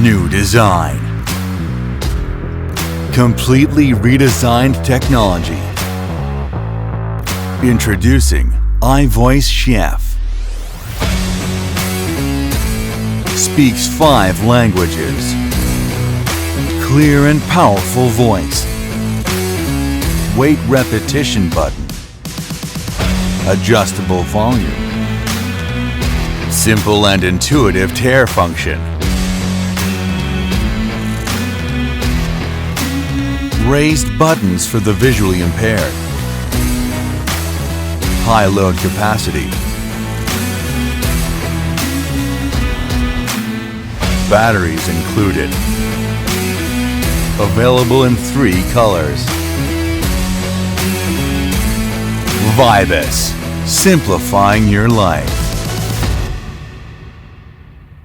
New design. Completely redesigned technology. Introducing iVoice Chef. Speaks 5 languages. Clear and powerful voice. Weight repetition button. Adjustable volume. Simple and intuitive tear function. Raised buttons for the visually impaired. High load capacity. Batteries included. Available in 3 colors. VIBAS, simplifying your life.